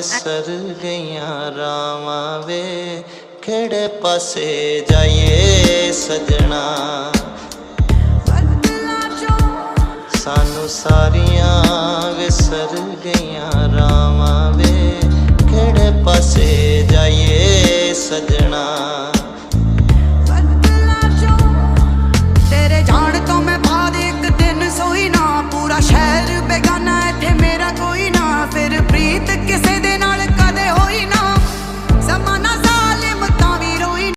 विसर गईयां रावां वे किहड़े पासे जाइए सजना। सानू सारियां विसर गईयां रावां वे किहड़े पासे जाइए सजना।